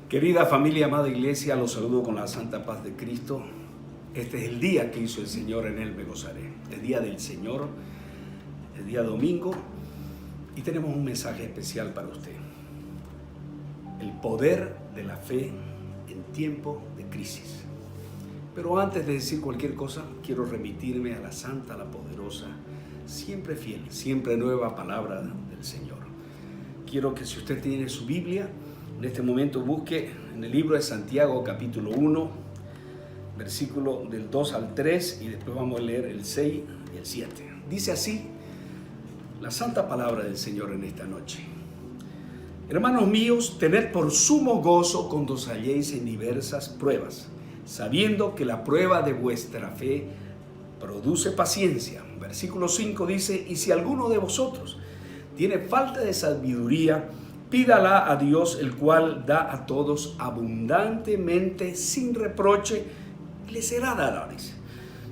Querida familia, amada iglesia, los saludo con la santa paz de Cristo. Este es el día que hizo el Señor, en Él me gozaré. El día del Señor, el día domingo, y tenemos un mensaje especial para usted. El poder de la fe en tiempo de crisis. Pero antes de decir cualquier cosa, quiero remitirme a la santa, a la poderosa, siempre fiel, siempre nueva palabra del Señor. Quiero que si usted tiene su Biblia, en este momento busque en el libro de Santiago, capítulo 1, versículo del 2 al 3, y después vamos a leer el 6 y el 7. Dice así la santa palabra del Señor en esta noche. Hermanos míos, tened por sumo gozo cuando os halléis en diversas pruebas, sabiendo que la prueba de vuestra fe produce paciencia. Versículo 5 dice, y si alguno de vosotros tiene falta de sabiduría, pídala a Dios, el cual da a todos abundantemente, sin reproche, y le será dada.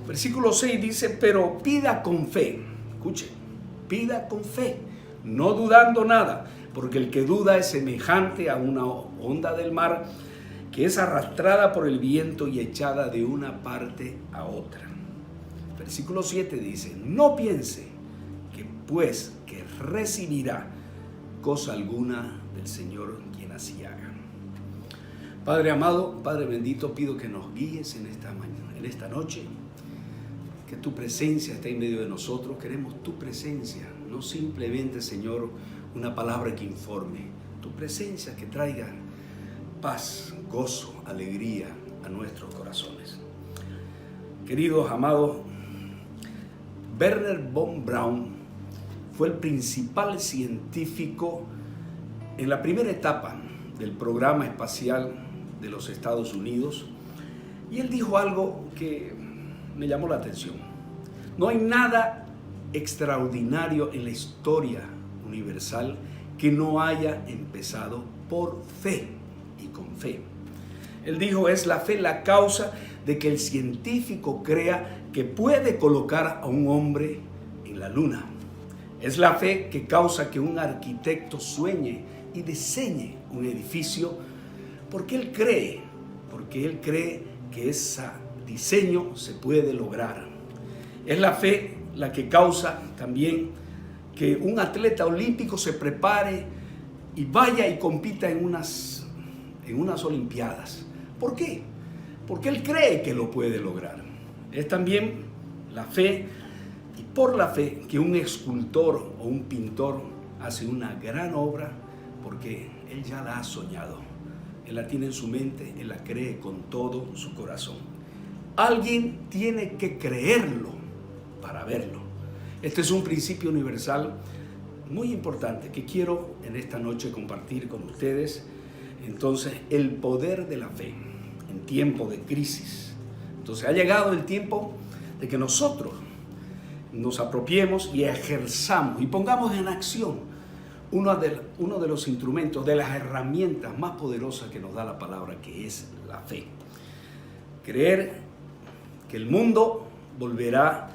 Versículo 6 dice, pero pida con fe. Escuche, pida con fe, no dudando nada, porque el que duda es semejante a una onda del mar, que es arrastrada por el viento y echada de una parte a otra. Versículo 7 dice, no piense que recibirá cosa alguna del Señor quien así haga. Padre amado, Padre bendito, pido que nos guíes en esta mañana, en esta noche, que tu presencia esté en medio de nosotros. Queremos tu presencia, no simplemente, Señor, una palabra que informe, tu presencia que traiga paz, gozo, alegría a nuestros corazones. Queridos amados, Wernher von Braun fue el principal científico en la primera etapa del programa espacial de los Estados Unidos, y él dijo algo que me llamó la atención. No hay nada extraordinario en la historia universal que no haya empezado por fe y con fe. Él dijo, es la fe la causa de que el científico crea que puede colocar a un hombre en la luna. Es la fe que causa que un arquitecto sueñe y diseñe un edificio porque él cree que ese diseño se puede lograr. Es la fe la que causa también que un atleta olímpico se prepare y vaya y compita en unas olimpiadas. ¿Por qué? Porque él cree que lo puede lograr. Es también la fe, y por la fe, que un escultor o un pintor hace una gran obra porque él ya la ha soñado. Él la tiene en su mente, él la cree con todo su corazón. Alguien tiene que creerlo para verlo. Este es un principio universal muy importante que quiero en esta noche compartir con ustedes. Entonces, el poder de la fe en tiempo de crisis. Entonces, ha llegado el tiempo de que nosotros nos apropiemos y ejerzamos y pongamos en acción uno de los instrumentos, de las herramientas más poderosas que nos da la palabra, que es la fe. Creer que el mundo volverá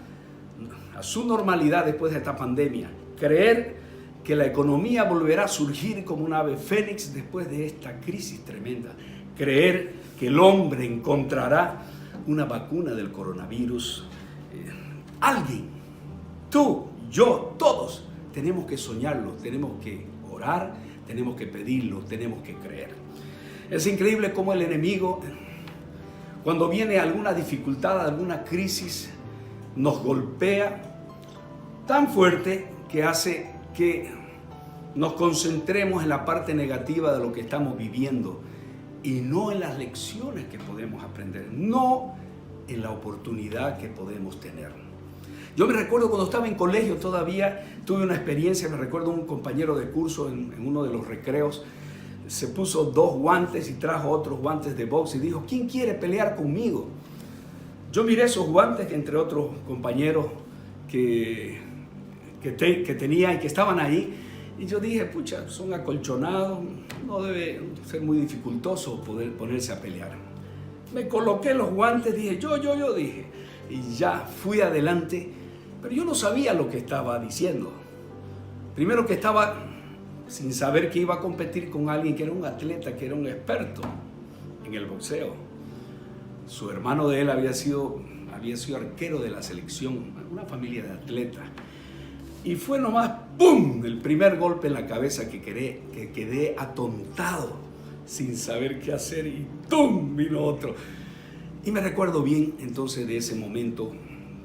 a su normalidad después de esta pandemia. Creer que la economía volverá a surgir como un ave fénix después de esta crisis tremenda. Creer que el hombre encontrará una vacuna del coronavirus. Alguien, tú, yo, todos, tenemos que soñarlo, tenemos que orar, tenemos que pedirlo, tenemos que creer. Es increíble cómo el enemigo, cuando viene alguna dificultad, alguna crisis, nos golpea tan fuerte que hace que nos concentremos en la parte negativa de lo que estamos viviendo y no en las lecciones que podemos aprender, no en la oportunidad que podemos tener. Yo me recuerdo cuando estaba en colegio todavía, tuve una experiencia, me recuerdo un compañero de curso en uno de los recreos, se puso 2 guantes y trajo otros guantes de box y dijo, ¿quién quiere pelear conmigo? Yo miré esos guantes, entre otros compañeros que tenía y que estaban ahí, y yo dije, pucha, son acolchonados, no debe ser muy dificultoso poder ponerse a pelear. Me coloqué los guantes, dije, yo, dije, y ya fui adelante, pero yo no sabía lo que estaba diciendo. Primero que estaba sin saber que iba a competir con alguien que era un atleta, que era un experto en el boxeo. Su hermano de él había sido arquero de la selección, una familia de atletas. Y fue nomás, ¡pum!, el primer golpe en la cabeza que quedé atontado, sin saber qué hacer, y ¡tum!, vino otro. Y me recuerdo bien entonces de ese momento,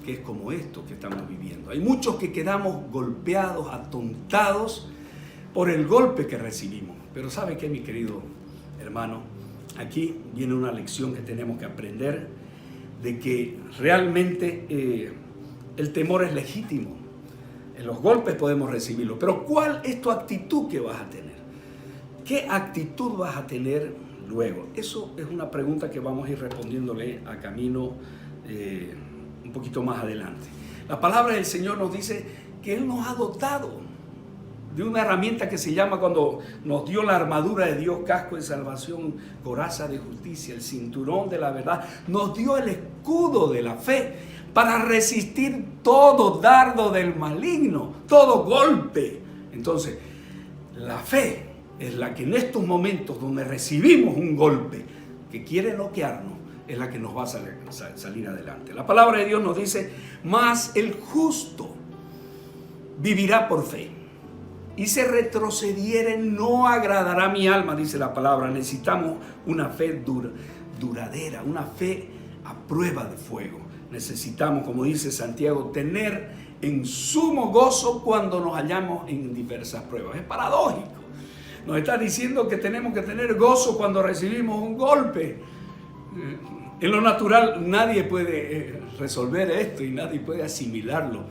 que es como esto que estamos viviendo. Hay muchos que quedamos golpeados, atontados por el golpe que recibimos. Pero ¿sabe qué, mi querido hermano? Aquí viene una lección que tenemos que aprender, de que realmente el temor es legítimo. En los golpes podemos recibirlo, pero ¿cuál es tu actitud que vas a tener? ¿Qué actitud vas a tener luego? Eso es una pregunta que vamos a ir respondiéndole a camino un poquito más adelante. La palabra del Señor nos dice que Él nos ha dotado de una herramienta que se llama, cuando nos dio la armadura de Dios, casco de salvación, coraza de justicia, el cinturón de la verdad, nos dio el escudo de la fe para resistir todo dardo del maligno, todo golpe. Entonces, la fe es la que en estos momentos donde recibimos un golpe que quiere noquearnos, es la que nos va a salir adelante. La palabra de Dios nos dice: mas el justo vivirá por fe, y si retrocediere no agradará a mi alma, dice la palabra. Necesitamos una fe duradera, una fe a prueba de fuego. Necesitamos, como dice Santiago, tener en sumo gozo cuando nos hallamos en diversas pruebas. Es paradójico. Nos está diciendo que tenemos que tener gozo cuando recibimos un golpe. En lo natural nadie puede resolver esto y nadie puede asimilarlo,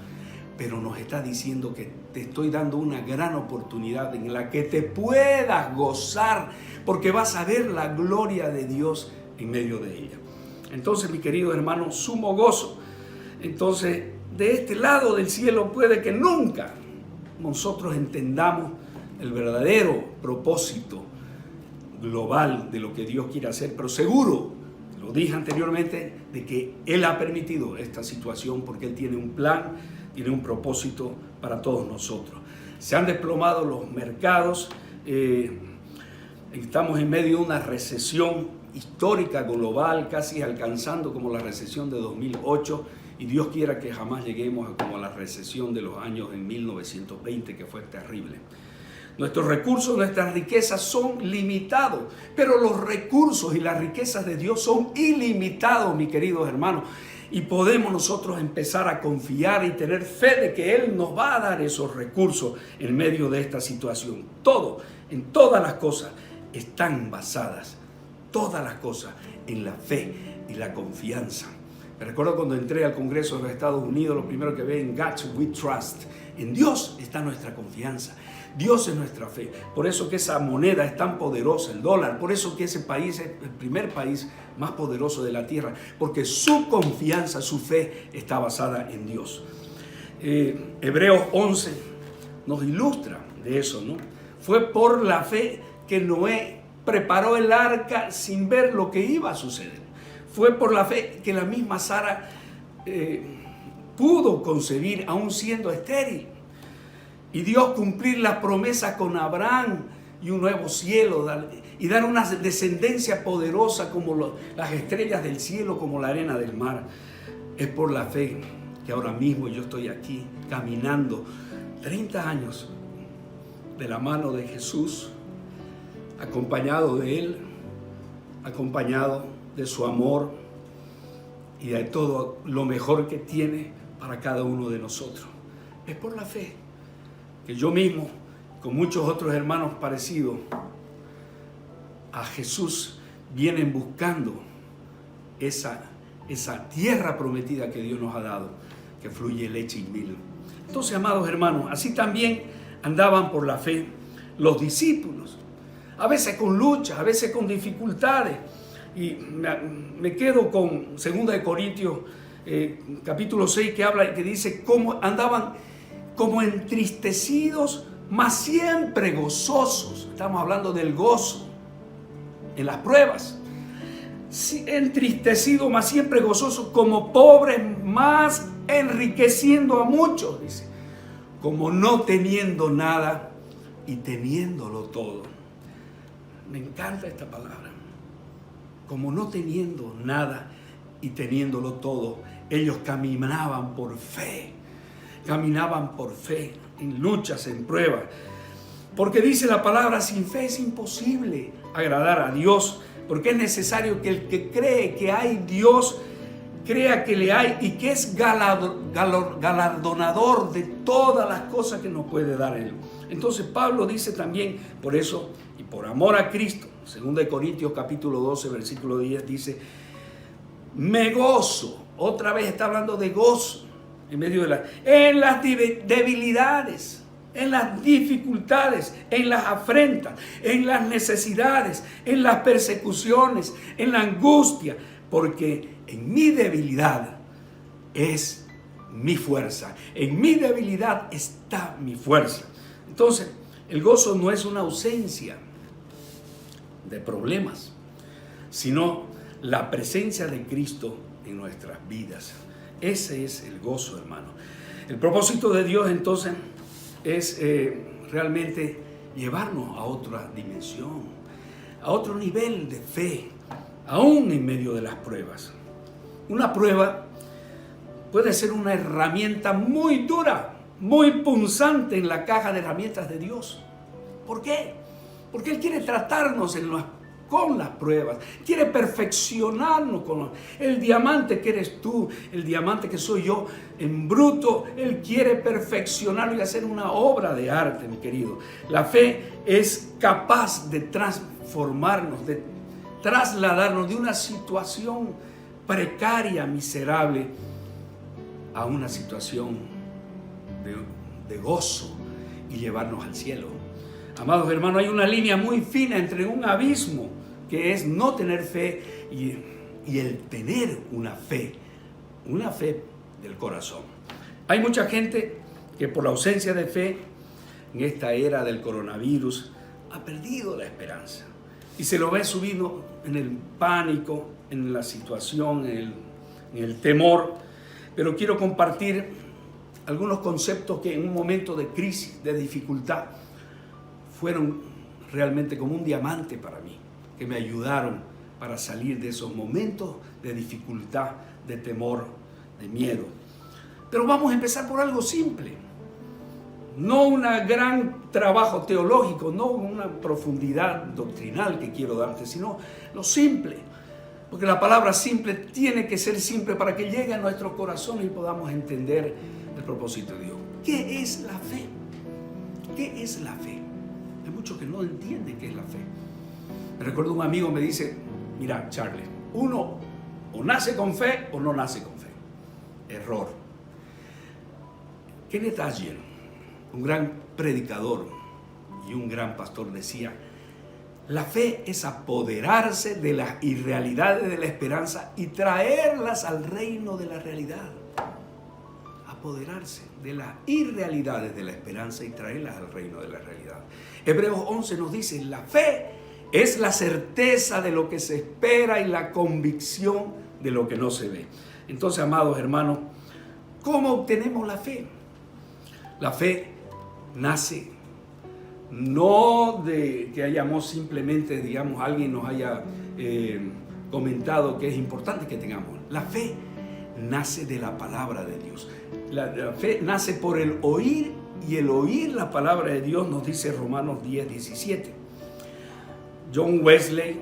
pero nos está diciendo que te estoy dando una gran oportunidad en la que te puedas gozar, porque vas a ver la gloria de Dios en medio de ella. Entonces, mi querido hermano, sumo gozo. Entonces, de este lado del cielo puede que nunca nosotros entendamos el verdadero propósito global de lo que Dios quiere hacer, pero seguro, lo dije anteriormente, de que Él ha permitido esta situación porque Él tiene un plan, tiene un propósito para todos nosotros. Se han desplomado los mercados, estamos en medio de una recesión histórica global, casi alcanzando como la recesión de 2008, y Dios quiera que jamás lleguemos a como la recesión de los años en 1920, que fue terrible. Nuestros recursos, nuestras riquezas son limitados, pero los recursos y las riquezas de Dios son ilimitados, mis queridos hermanos. Y podemos nosotros empezar a confiar y tener fe de que Él nos va a dar esos recursos en medio de esta situación. Todo, en todas las cosas, están basadas, todas las cosas, en la fe y la confianza. Me recuerdo cuando entré al Congreso de los Estados Unidos, lo primero que ve: en God we trust. En Dios está nuestra confianza. Dios es nuestra fe. Por eso que esa moneda es tan poderosa, el dólar. Por eso que ese país es el primer país más poderoso de la tierra. Porque su confianza, su fe está basada en Dios. Hebreos 11 nos ilustra de eso, ¿no? Fue por la fe que Noé preparó el arca sin ver lo que iba a suceder. Fue por la fe que la misma Sara pudo concebir aún siendo estéril. Y Dios cumplir la promesa con Abraham y un nuevo cielo y dar una descendencia poderosa como las estrellas del cielo, como la arena del mar. Es por la fe que ahora mismo yo estoy aquí caminando 30 años de la mano de Jesús, acompañado de Él, acompañado de su amor y de todo lo mejor que tiene para cada uno de nosotros. Es por la fe que yo mismo, con muchos otros hermanos parecidos a Jesús, vienen buscando esa tierra prometida que Dios nos ha dado, que fluye leche y miel. Entonces, amados hermanos, así también andaban por la fe los discípulos, a veces con luchas, a veces con dificultades. Y me quedo con 2 Corintios capítulo 6, que dice cómo andaban como entristecidos, mas siempre gozosos. Estamos hablando del gozo en las pruebas. Entristecidos, mas siempre gozosos, como pobres, mas enriqueciendo a muchos, dice. Como no teniendo nada, y teniéndolo todo. Me encanta esta palabra. Como no teniendo nada y teniéndolo todo, ellos caminaban por fe en luchas, en pruebas. Porque dice la palabra, sin fe es imposible agradar a Dios, porque es necesario que el que cree que hay Dios, crea que le hay y que es galardonador de todas las cosas que nos puede dar Él. Entonces Pablo dice también, por eso y por amor a Cristo, 2 Corintios capítulo 12, versículo 10 dice, me gozo, otra vez está hablando de gozo, en las debilidades, en las dificultades, en las afrentas, en las necesidades, en las persecuciones, en la angustia, porque en mi debilidad es mi fuerza. En mi debilidad está mi fuerza. Entonces, el gozo no es una ausencia de problemas, sino la presencia de Cristo en nuestras vidas. Ese es el gozo, hermano. El propósito de Dios, entonces, es realmente llevarnos a otra dimensión, a otro nivel de fe, aún en medio de las pruebas. Una prueba puede ser una herramienta muy dura, muy punzante en la caja de herramientas de Dios. ¿Por qué? Porque Él quiere tratarnos con las pruebas, quiere perfeccionarnos con el diamante que eres tú, el diamante que soy yo, en bruto. Él quiere perfeccionarlo y hacer una obra de arte, mi querido. La fe es capaz de transformarnos, de trasladarnos de una situación precaria, miserable, a una situación de gozo y llevarnos al cielo. Amados hermanos, hay una línea muy fina entre un abismo que es no tener fe y el tener una fe del corazón. Hay mucha gente que por la ausencia de fe en esta era del coronavirus ha perdido la esperanza y se lo ve subido en el pánico, en la situación, en el temor. Pero quiero compartir algunos conceptos que en un momento de crisis, de dificultad, fueron realmente como un diamante para mí, que me ayudaron para salir de esos momentos de dificultad, de temor, de miedo. Pero vamos a empezar por algo simple. No un gran trabajo teológico, no una profundidad doctrinal que quiero darte, sino lo simple. Porque la palabra simple tiene que ser simple para que llegue a nuestro corazón y podamos entender el propósito de Dios. ¿Qué es la fe? ¿Qué es la fe? Hay muchos que no entienden qué es la fe. Me recuerdo un amigo me dice, mira, Charlie, uno o nace con fe o no nace con fe. Error. Kenneth Hagin, un gran predicador y un gran pastor, decía, la fe es apoderarse de las irrealidades de la esperanza y traerlas al reino de la realidad. Apoderarse de las irrealidades de la esperanza y traerlas al reino de la realidad. Hebreos 11 nos dice, la fe es la certeza de lo que se espera y la convicción de lo que no se ve. Entonces, amados hermanos, ¿cómo obtenemos la fe? La fe nace no de que hayamos simplemente, digamos, alguien nos haya comentado que es importante que tengamos. La fe nace de la palabra de Dios. La fe nace por el oír, y el oír la palabra de Dios nos dice Romanos 10:17. John Wesley,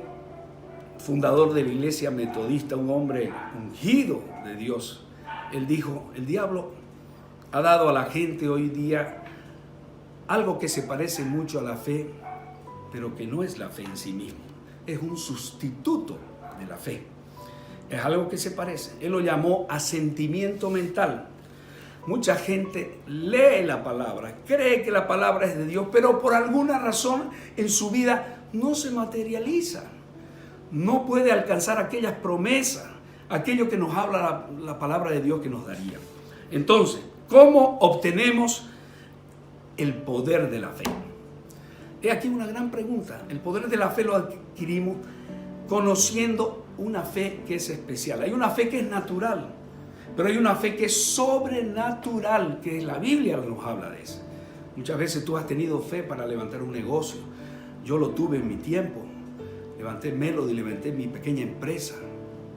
fundador de la iglesia metodista, un hombre ungido de Dios, él dijo, el diablo ha dado a la gente hoy día algo que se parece mucho a la fe, pero que no es la fe en sí mismo. Es un sustituto de la fe. Es algo que se parece. Él lo llamó asentimiento mental. Mucha gente lee la palabra, cree que la palabra es de Dios, pero por alguna razón en su vida no se materializa. No puede alcanzar aquellas promesas, aquello que nos habla la palabra de Dios que nos daría. Entonces, ¿cómo obtenemos el poder de la fe? He aquí una gran pregunta. El poder de la fe lo adquirimos conociendo una fe que es especial. Hay una fe que es natural, pero hay una fe que es sobrenatural, que la Biblia nos habla de eso. Muchas veces tú has tenido fe para levantar un negocio. Yo lo tuve en mi tiempo. Levanté Melody, levanté mi pequeña empresa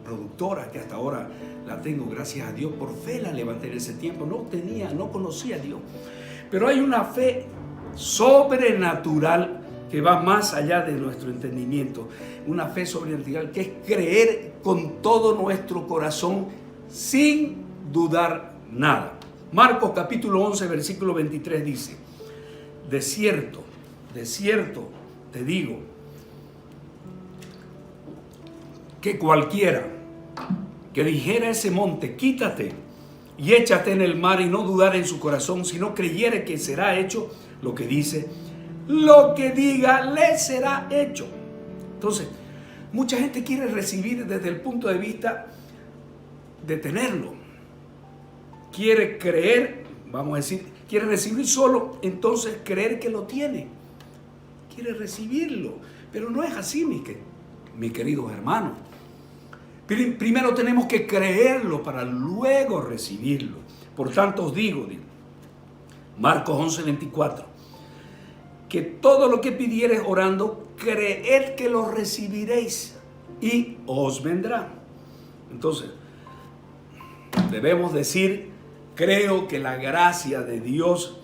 productora, que hasta ahora la tengo, gracias a Dios. Por fe la levanté en ese tiempo. No conocía a Dios. Pero hay una fe sobrenatural que va más allá de nuestro entendimiento. Una fe sobrenatural que es creer con todo nuestro corazón sin dudar nada. Marcos capítulo 11, versículo 23 dice: de cierto te digo, que cualquiera que dijera a ese monte, quítate y échate en el mar, y no dudar en su corazón, sino creyere que será hecho lo que dice, lo que diga le será hecho. Entonces, mucha gente quiere recibir desde el punto de vista de tenerlo. Quiere creer, vamos a decir, quiere recibir solo, entonces creer que lo tiene. Quiere recibirlo, pero no es así, mis queridos hermanos. Primero tenemos que creerlo para luego recibirlo. Por tanto os digo, Marcos 11, 24, que todo lo que pidiereis orando, creed que lo recibiréis y os vendrá. Entonces, debemos decir, creo que la gracia de Dios,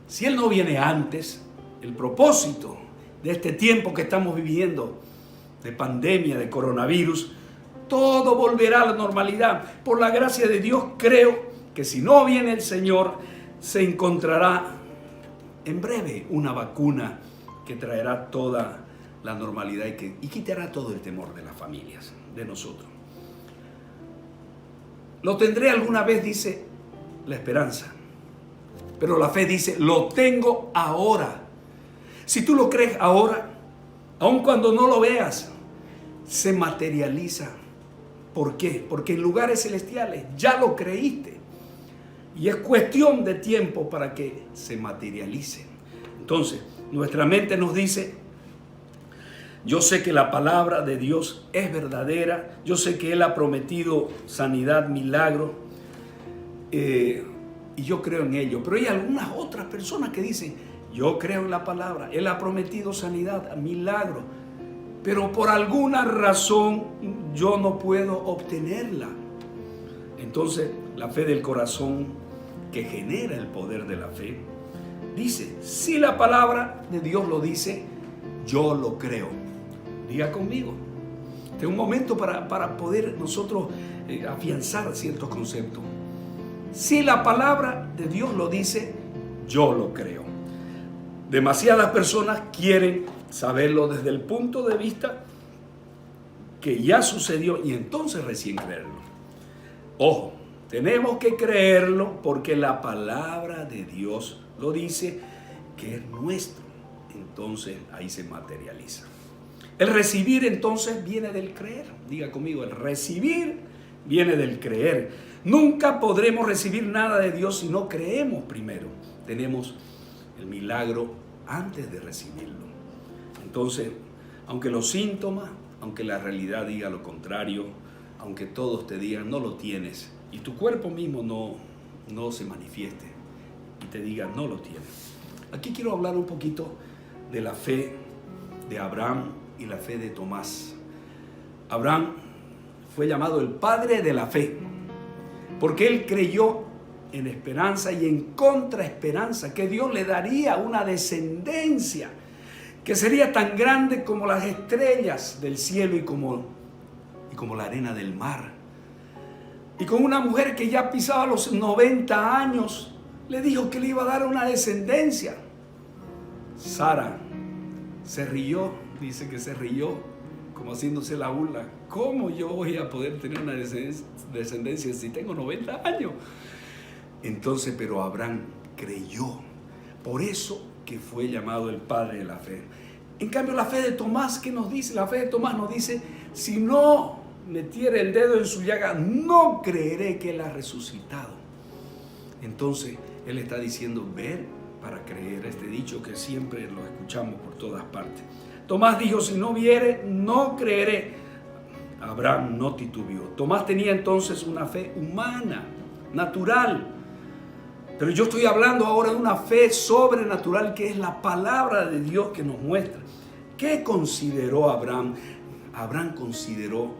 si Él no viene antes, el propósito de este tiempo que estamos viviendo, de pandemia, de coronavirus, todo volverá a la normalidad. Por la gracia de Dios, creo que si no viene el Señor, se encontrará en breve una vacuna que traerá toda la normalidad y quitará todo el temor de las familias, de nosotros. Lo tendré alguna vez, dice la esperanza, pero la fe dice, lo tengo ahora. Si tú lo crees ahora, aun cuando no lo veas, se materializa. ¿Por qué? Porque en lugares celestiales ya lo creíste. Y es cuestión de tiempo para que se materialice. Entonces, nuestra mente nos dice, yo sé que la palabra de Dios es verdadera. Yo sé que Él ha prometido sanidad, milagro. Y yo creo en ello. Pero hay algunas otras personas que dicen, yo creo en la palabra. Él ha prometido sanidad, milagro. Pero por alguna razón yo no puedo obtenerla. Entonces, la fe del corazón, que genera el poder de la fe, dice, si la palabra de Dios lo dice, yo lo creo. Diga conmigo. Este es un momento para poder nosotros afianzar ciertos conceptos. Si la palabra de Dios lo dice, yo lo creo. Demasiadas personas quieren saberlo desde el punto de vista que ya sucedió y entonces recién creerlo. Ojo, tenemos que creerlo porque la palabra de Dios lo dice, que es nuestro. Entonces ahí se materializa. El recibir entonces viene del creer. Diga conmigo, el recibir viene del creer. Nunca podremos recibir nada de Dios si no creemos primero. Tenemos el milagro antes de recibirlo. Entonces, aunque los síntomas, aunque la realidad diga lo contrario, aunque todos te digan no lo tienes y tu cuerpo mismo no se manifieste y te diga no lo tienes. Aquí quiero hablar un poquito de la fe de Abraham y la fe de Tomás. Abraham fue llamado el padre de la fe porque él creyó en esperanza y en contraesperanza que Dios le daría una descendencia que sería tan grande como las estrellas del cielo y como la arena del mar. Y con una mujer que ya pisaba los 90 años, le dijo que le iba a dar una descendencia. Sara se rió, dice que se rió, como haciéndose la burla. ¿Cómo yo voy a poder tener una descendencia si tengo 90 años? Entonces, pero Abraham creyó. Por eso que fue llamado el padre de la fe. En cambio, la fe de Tomás, ¿qué nos dice? La fe de Tomás nos dice, si no metiere el dedo en su llaga, no creeré que Él ha resucitado. Entonces, Él está diciendo, ver para creer, este dicho que siempre lo escuchamos por todas partes. Tomás dijo, si no viere, no creeré. Abraham no titubeó. Tomás tenía entonces una fe humana, natural. Pero yo estoy hablando ahora de una fe sobrenatural que es la palabra de Dios que nos muestra. ¿Qué consideró Abraham? Abraham consideró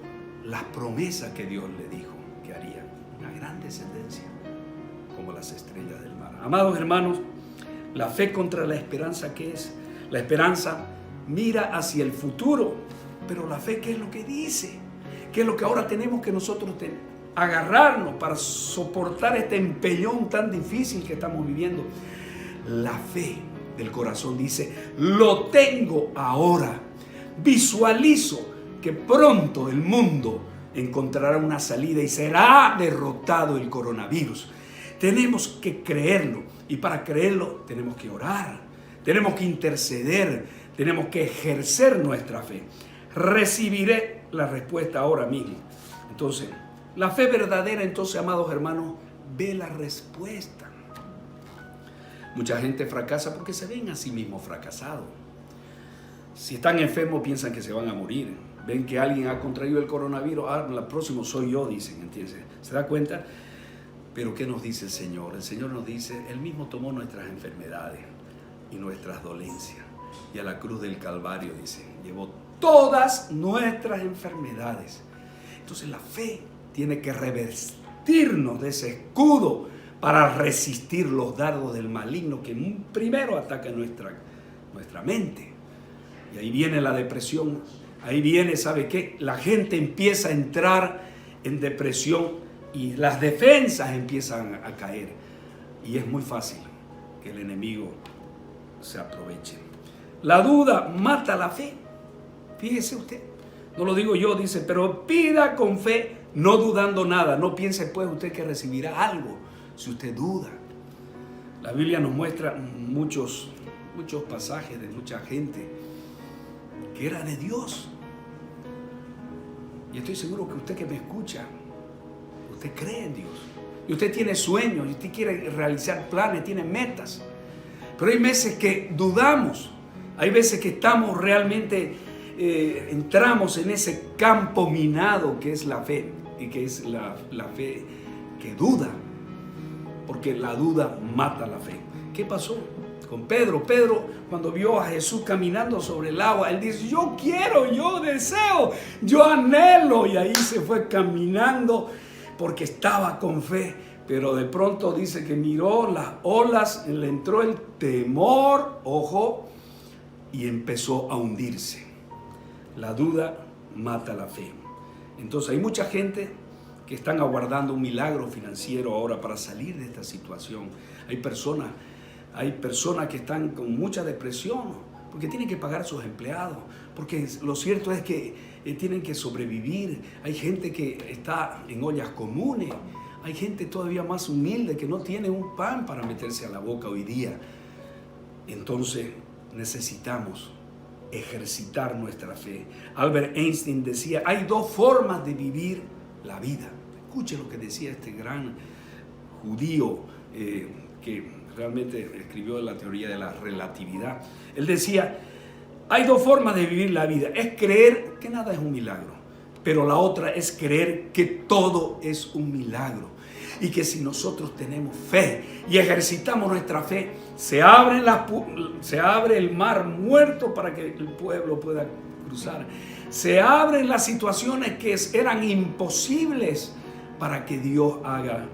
las promesas que Dios le dijo que haría. Una gran descendencia, como las estrellas del mar. Amados hermanos, la fe contra la esperanza, ¿qué es? La esperanza mira hacia el futuro, pero la fe, ¿qué es lo que dice? ¿Qué es lo que ahora tenemos que nosotros agarrarnos para soportar este empellón tan difícil que estamos viviendo? La fe del corazón dice, lo tengo ahora. Visualizo que pronto el mundo encontrará una salida y será derrotado el coronavirus. Tenemos que creerlo, y para creerlo tenemos que orar, tenemos que interceder, tenemos que ejercer nuestra fe. Recibiré la respuesta ahora mismo. Entonces, la fe verdadera, entonces, amados hermanos, ve la respuesta. Mucha gente fracasa porque se ven a sí mismos fracasados. Si están enfermos piensan que se van a morir. Ven que alguien ha contraído el coronavirus, el próximo soy yo, dicen, ¿entiendes? ¿Se da cuenta? Pero ¿qué nos dice el Señor? El Señor nos dice, Él mismo tomó nuestras enfermedades y nuestras dolencias. Y a la cruz del Calvario, dice, llevó todas nuestras enfermedades. Entonces la fe tiene que revestirnos de ese escudo para resistir los dardos del maligno que primero ataca nuestra mente. Y ahí viene la depresión, ahí viene, ¿sabe qué? La gente empieza a entrar en depresión y las defensas empiezan a caer. Y es muy fácil que el enemigo se aproveche. La duda mata la fe. Fíjese usted, no lo digo yo, dice, pero pida con fe, no dudando nada. No piense pues usted que recibirá algo si usted duda. La Biblia nos muestra muchos pasajes de mucha gente que era de Dios. Y estoy seguro que usted que me escucha, usted cree en Dios. Y usted tiene sueños, y usted quiere realizar planes, tiene metas. Pero hay veces que dudamos, hay veces que estamos realmente, entramos en ese campo minado que es la fe, y que es la fe que duda, porque la duda mata la fe. ¿Qué pasó con Pedro? Pedro, cuando vio a Jesús caminando sobre el agua, él dice, yo quiero, yo deseo, yo anhelo, y ahí se fue caminando porque estaba con fe. Pero de pronto dice que miró las olas, le entró el temor, ojo, y empezó a hundirse. La duda mata la fe. Entonces hay mucha gente que están aguardando un milagro financiero ahora para salir de esta situación. Hay personas que están con mucha depresión porque tienen que pagar a sus empleados, porque lo cierto es que tienen que sobrevivir. Hay gente que está en ollas comunes. Hay gente todavía más humilde que no tiene un pan para meterse a la boca hoy día. Entonces necesitamos ejercitar nuestra fe. Albert Einstein decía, hay dos formas de vivir la vida. Escuche lo que decía este gran judío que realmente escribió la teoría de la relatividad. Él decía, hay dos formas de vivir la vida. Es creer que nada es un milagro, pero la otra es creer que todo es un milagro. Y que si nosotros tenemos fe y ejercitamos nuestra fe, se abre el mar muerto para que el pueblo pueda cruzar. Se abren las situaciones que eran imposibles para que Dios haga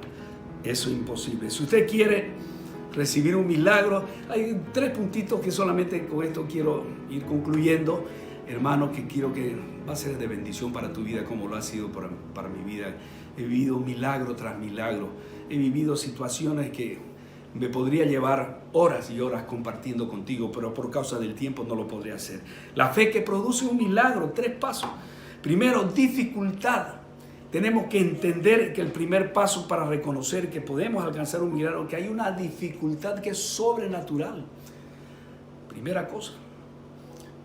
eso imposible. Si usted quiere recibir un milagro, hay 3 puntitos que solamente con esto quiero ir concluyendo, hermano, que quiero que va a ser de bendición para tu vida como lo ha sido para mi vida. He vivido milagro tras milagro, he vivido situaciones que me podría llevar horas y horas compartiendo contigo, pero por causa del tiempo no lo podría hacer. La fe que produce un milagro, 3 pasos. Primero, dificultad. Tenemos que entender que el primer paso para reconocer que podemos alcanzar un milagro, que hay una dificultad que es sobrenatural. Primera cosa,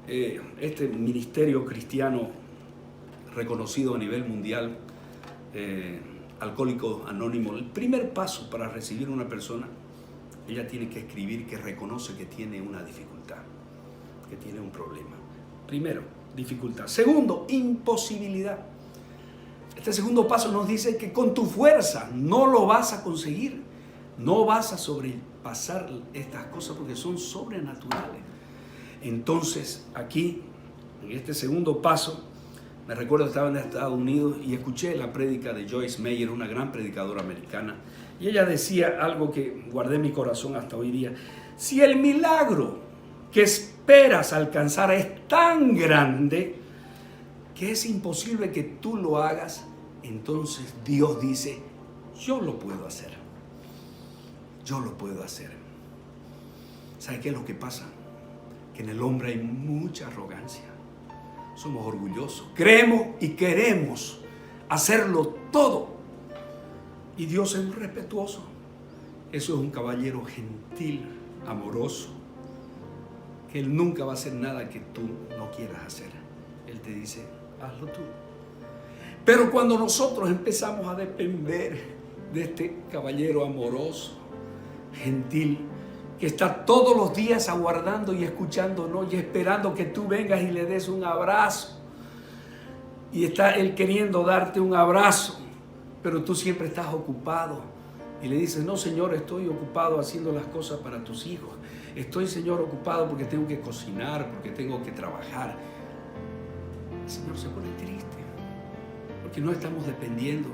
este ministerio cristiano reconocido a nivel mundial, Alcohólicos Anónimos, el primer paso para recibir a una persona, ella tiene que escribir que reconoce que tiene una dificultad, que tiene un problema. Primero, dificultad. Segundo, imposibilidad. Este segundo paso nos dice que con tu fuerza no lo vas a conseguir. No vas a sobrepasar estas cosas porque son sobrenaturales. Entonces, aquí, en este segundo paso, me recuerdo que estaba en Estados Unidos y escuché la prédica de Joyce Meyer, una gran predicadora americana, y ella decía algo que guardé en mi corazón hasta hoy día. Si el milagro que esperas alcanzar es tan grande que es imposible que tú lo hagas, entonces Dios dice, yo lo puedo hacer. Yo lo puedo hacer. ¿Sabe qué es lo que pasa? Que en el hombre hay mucha arrogancia. Somos orgullosos. Creemos y queremos hacerlo todo. Y Dios es respetuoso. Eso es un caballero gentil, amoroso, que Él nunca va a hacer nada que tú no quieras hacer. Él te dice, hazlo tú. Pero cuando nosotros empezamos a depender de este caballero amoroso, gentil, que está todos los días aguardando y escuchándonos y esperando que tú vengas y le des un abrazo, y está Él queriendo darte un abrazo, pero tú siempre estás ocupado y le dices, no Señor, estoy ocupado haciendo las cosas para tus hijos, estoy Señor ocupado porque tengo que cocinar, porque tengo que trabajar. El Señor se pone triste porque no estamos dependiendo.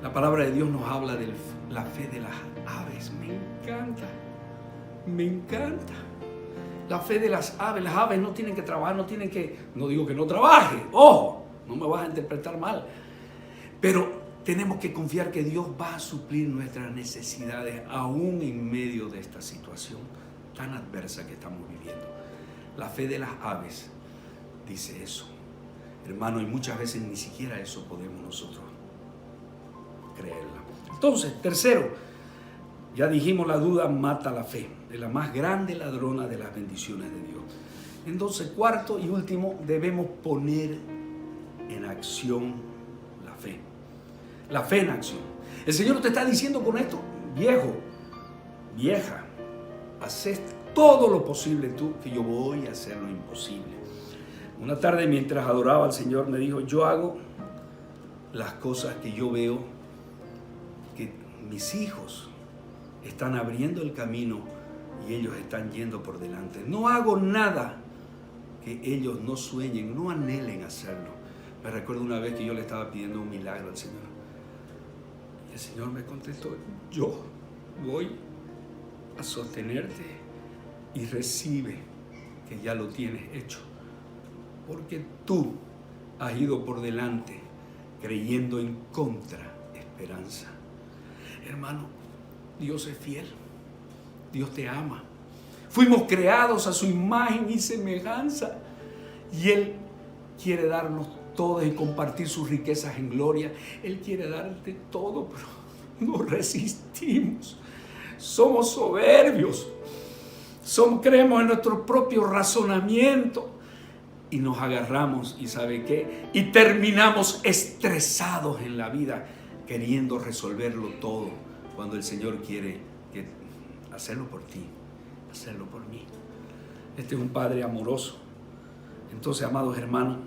La palabra de Dios nos habla de la fe de las aves. Me encanta la fe de las aves. Las aves no tienen que trabajar, no digo que no trabaje, ojo, no me vas a interpretar mal, pero tenemos que confiar que Dios va a suplir nuestras necesidades aún en medio de esta situación tan adversa que estamos viviendo. La fe de las aves dice eso, hermano, y muchas veces ni siquiera eso podemos nosotros creerla. Entonces, tercero, ya dijimos, la duda mata la fe, es la más grande ladrona de las bendiciones de Dios. Entonces, cuarto y último, debemos poner en acción la fe. La fe en acción. El Señor te está diciendo con esto, viejo, vieja, haces todo lo posible tú, que yo voy a hacer lo imposible. Una tarde mientras adoraba al Señor me dijo, yo hago las cosas que yo veo que mis hijos están abriendo el camino y ellos están yendo por delante. No hago nada que ellos no sueñen, no anhelen hacerlo. Me recuerdo una vez que yo le estaba pidiendo un milagro al Señor. Y el Señor me contestó, yo voy a sostenerte y recibe que ya lo tienes hecho. Porque tú has ido por delante creyendo en contra esperanza. Hermano, Dios es fiel. Dios te ama. Fuimos creados a su imagen y semejanza. Y Él quiere darnos todo y compartir sus riquezas en gloria. Él quiere darte todo, pero no resistimos. Somos soberbios. Creemos en nuestro propio razonamiento. Y nos agarramos, ¿y sabe qué? Y terminamos estresados en la vida, queriendo resolverlo todo, cuando el Señor quiere hacerlo por ti, hacerlo por mí. Este es un Padre amoroso. Entonces, amados hermanos,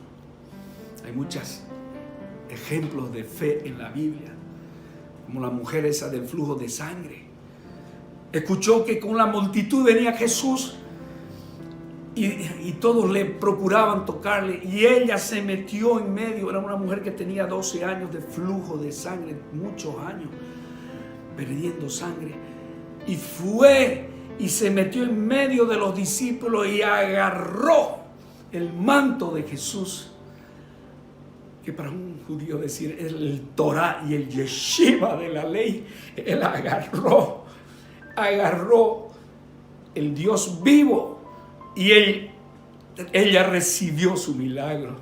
hay muchos ejemplos de fe en la Biblia, como la mujer esa del flujo de sangre. Escuchó que con la multitud venía Jesús y todos le procuraban tocarle, y ella se metió en medio. Era una mujer que tenía 12 años de flujo de sangre, muchos años perdiendo sangre, y fue y se metió en medio de los discípulos y agarró el manto de Jesús, que para un judío decir es el Torah y el yeshiva de la ley. Él agarró el Dios vivo, y ella recibió su milagro.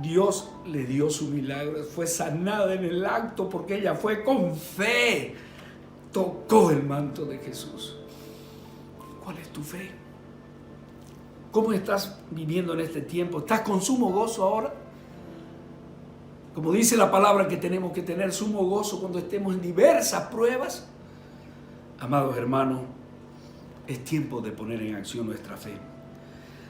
Dios le dio su milagro, fue sanada en el acto porque ella fue con fe, tocó el manto de Jesús. ¿Cuál es tu fe? ¿Cómo estás viviendo en este tiempo? ¿Estás con sumo gozo ahora? Como dice la palabra que tenemos que tener sumo gozo cuando estemos en diversas pruebas. Amados hermanos, es tiempo de poner en acción nuestra fe.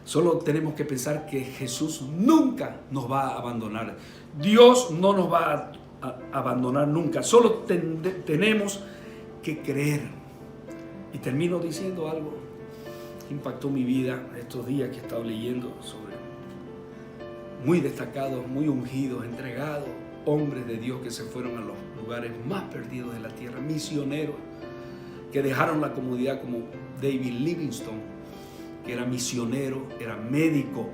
Solo tenemos que pensar que Jesús nunca nos va a abandonar. Dios no nos va a abandonar nunca. Solo tenemos que creer. Y termino diciendo algo que impactó mi vida estos días que he estado leyendo sobre muy destacados, muy ungidos, entregados, hombres de Dios que se fueron a los lugares más perdidos de la tierra, misioneros que dejaron la comodidad, como David Livingstone, que era misionero, era médico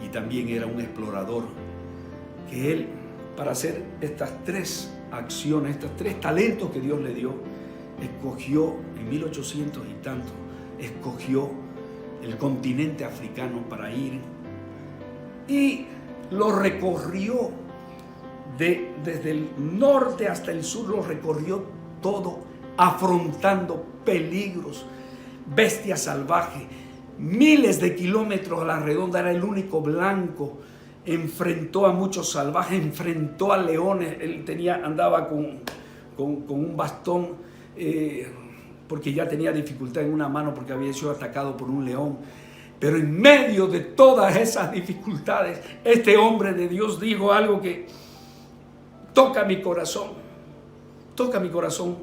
y también era un explorador, que él, para hacer estas tres acciones, estos tres talentos que Dios le dio, escogió en 1800 y tanto, escogió el continente africano para ir y lo recorrió desde el norte hasta el sur, lo recorrió todo, afrontando peligros, bestias salvajes, miles de kilómetros a la redonda, era el único blanco, enfrentó a muchos salvajes, enfrentó a leones, él andaba con un bastón, porque ya tenía dificultad en una mano porque había sido atacado por un león. Pero en medio de todas esas dificultades, este hombre de Dios dijo algo que toca mi corazón. Toca mi corazón.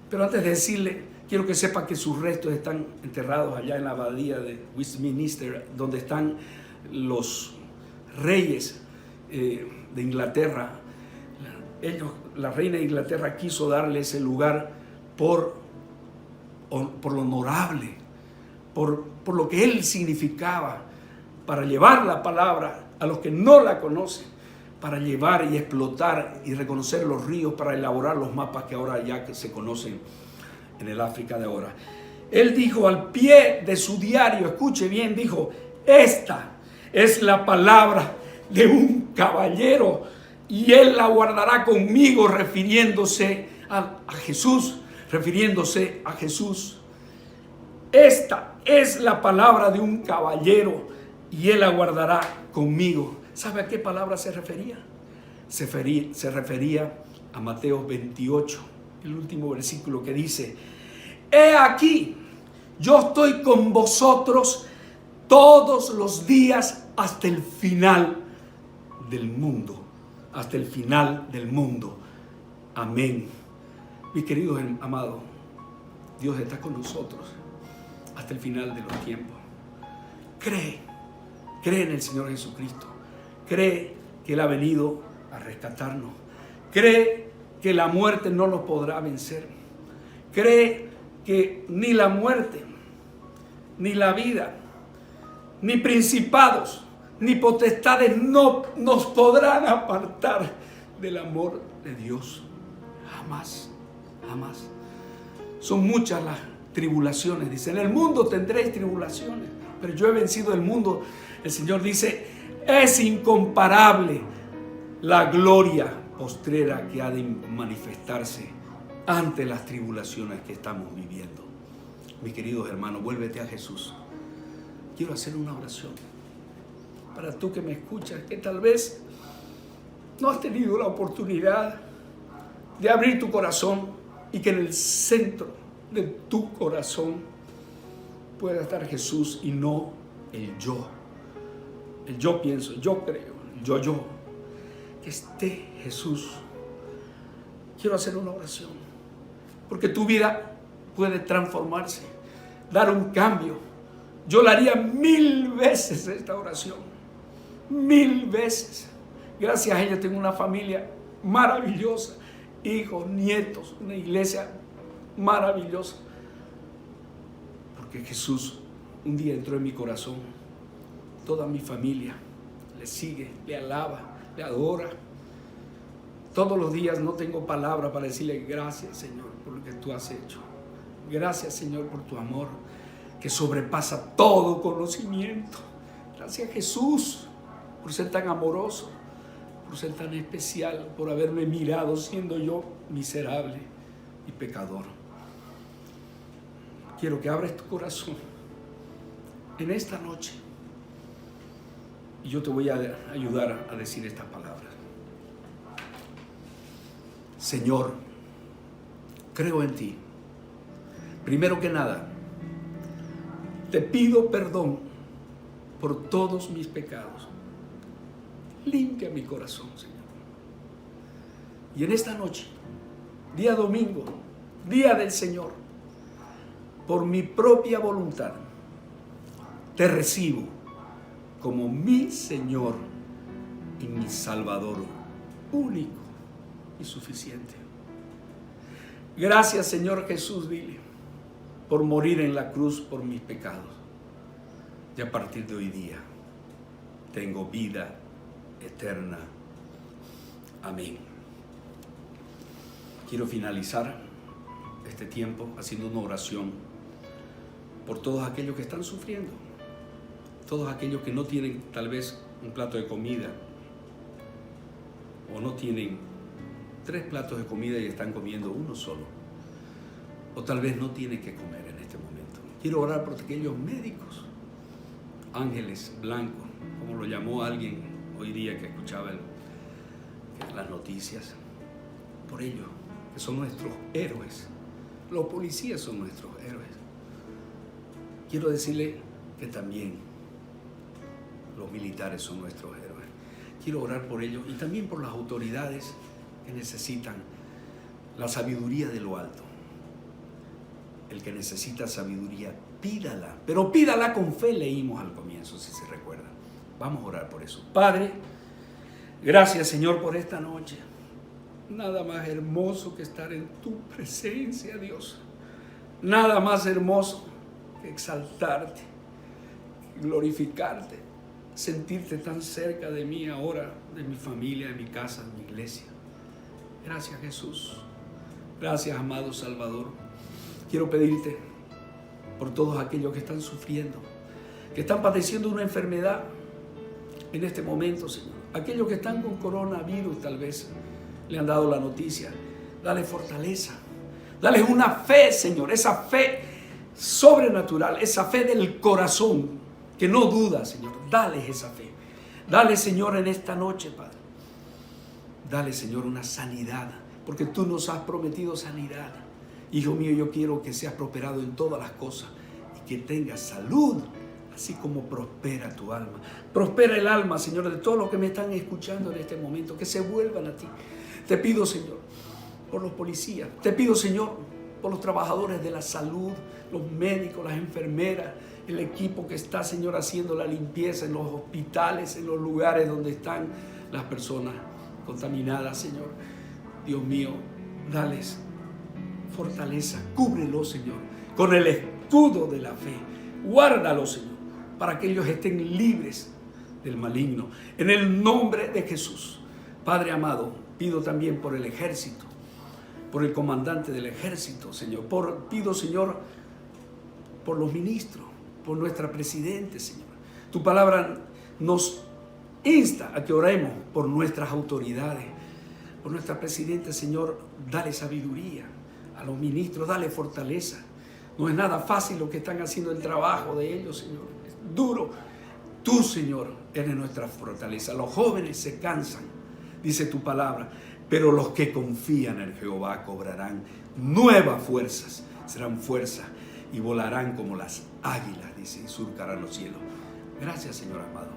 Pero antes de decirle, quiero que sepa que sus restos están enterrados allá en la abadía de Westminster, donde están los reyes de Inglaterra. La reina de Inglaterra quiso darle ese lugar por lo honorable, por lo que él significaba, para llevar la palabra a los que no la conocen, para llevar y explotar y reconocer los ríos, para elaborar los mapas que ahora ya que se conocen en el África de ahora. Él dijo al pie de su diario, escuche bien, dijo: esta es la palabra de un caballero y él la guardará conmigo, refiriéndose a Jesús, refiriéndose a Jesús. Esta es la palabra de un caballero y él la guardará conmigo. ¿Sabe a qué palabra se refería? Se refería a Mateo 28, el último versículo que dice: he aquí, yo estoy con vosotros todos los días hasta el final del mundo. Hasta el final del mundo. Amén. Mis queridos amados, Dios está con nosotros hasta el final de los tiempos. Cree en el Señor Jesucristo. Cree que Él ha venido a rescatarnos. Cree que la muerte no nos podrá vencer. Cree que ni la muerte, ni la vida, ni principados, ni potestades no nos podrán apartar del amor de Dios. Jamás, jamás. Son muchas las tribulaciones. Dice: en el mundo tendréis tribulaciones, pero yo he vencido el mundo. El Señor dice: es incomparable la gloria postrera que ha de manifestarse ante las tribulaciones que estamos viviendo. Mis queridos hermanos, vuélvete a Jesús. Quiero hacer una oración para tú que me escuchas, que tal vez no has tenido la oportunidad de abrir tu corazón, y que en el centro de tu corazón pueda estar Jesús y no el yo. El yo pienso, yo creo, el yo. Que esté Jesús. Quiero hacer una oración, porque tu vida puede transformarse, dar un cambio. Yo la haría 1000 veces esta oración, 1000 veces. Gracias a ella tengo una familia maravillosa, hijos, nietos, una iglesia maravillosa. Porque Jesús un día entró en mi corazón. Toda mi familia le sigue, le alaba, le adora. Todos los días no tengo palabra para decirle gracias, Señor, por lo que tú has hecho. Gracias, Señor, por tu amor que sobrepasa todo conocimiento. Gracias, Jesús, por ser tan amoroso, por ser tan especial, por haberme mirado siendo yo miserable y pecador. Quiero que abres tu corazón en esta noche y yo te voy a ayudar a decir estas palabras. Señor, creo en ti. Primero que nada, te pido perdón por todos mis pecados. Limpia mi corazón, Señor. Y en esta noche, día domingo, día del Señor, por mi propia voluntad, te recibo como mi Señor y mi Salvador único y suficiente. Gracias, Señor Jesús, dile, por morir en la cruz por mis pecados. Y a partir de hoy día tengo vida eterna. Amén. Quiero finalizar este tiempo haciendo una oración por todos aquellos que están sufriendo, todos aquellos que no tienen tal vez un plato de comida, o no tienen 3 platos de comida y están comiendo uno solo, o tal vez no tienen que comer en este momento. Quiero orar por aquellos médicos, ángeles blancos, como lo llamó alguien hoy día que escuchaba las noticias, por ellos, que son nuestros héroes. Los policías son nuestros héroes. Quiero decirle que también los militares son nuestros héroes. Quiero orar por ellos y también por las autoridades que necesitan la sabiduría de lo alto. El que necesita sabiduría, pídala, pero pídala con fe, leímos al comienzo, si se recuerdan. Vamos a orar por eso. Padre, gracias, Señor, por esta noche. Nada más hermoso que estar en tu presencia, Dios. Nada más hermoso que exaltarte, glorificarte, sentirte tan cerca de mí ahora, de mi familia, de mi casa, de mi iglesia. Gracias, Jesús. Gracias, amado Salvador. Quiero pedirte por todos aquellos que están sufriendo, que están padeciendo una enfermedad en este momento, Señor. Aquellos que están con coronavirus, tal vez le han dado la noticia. Dale fortaleza. Dale una fe, Señor, esa fe sobrenatural, esa fe del corazón, que no duda, Señor. Dale esa fe. Dale, Señor, en esta noche, Padre. Dale, Señor, una sanidad, porque tú nos has prometido sanidad. Hijo mío, yo quiero que seas prosperado en todas las cosas y que tengas salud, así como prospera tu alma. Prospera el alma, Señor, de todos los que me están escuchando en este momento, que se vuelvan a ti. Te pido, Señor, por los policías. Te pido, Señor, por los trabajadores de la salud, los médicos, las enfermeras, el equipo que está, Señor, haciendo la limpieza en los hospitales, en los lugares donde están las personas contaminadas, Señor. Dios mío, dales fortaleza, cúbrelos, Señor, con el escudo de la fe. Guárdalos, Señor, para que ellos estén libres del maligno. En el nombre de Jesús. Padre amado, pido también por el ejército, por el comandante del ejército, Señor. Pido, Señor, por los ministros, por nuestra presidente, Señor. Tu palabra nos insta a que oremos por nuestras autoridades, por nuestra presidenta, Señor. Dale sabiduría a los ministros, dale fortaleza. No es nada fácil lo que están haciendo el trabajo de ellos, Señor. Es duro. Tú, Señor, eres nuestra fortaleza. Los jóvenes se cansan, dice tu palabra, pero los que confían en Jehová cobrarán nuevas fuerzas. Serán fuerza y volarán como las águilas, dice, y surcarán los cielos. Gracias, Señor amado.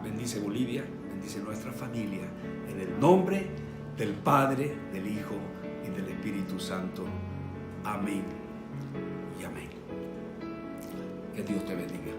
Bendice Bolivia, bendice nuestra familia. En el nombre del Padre, del Hijo y del Espíritu Santo. Amén y amén. Que Dios te bendiga.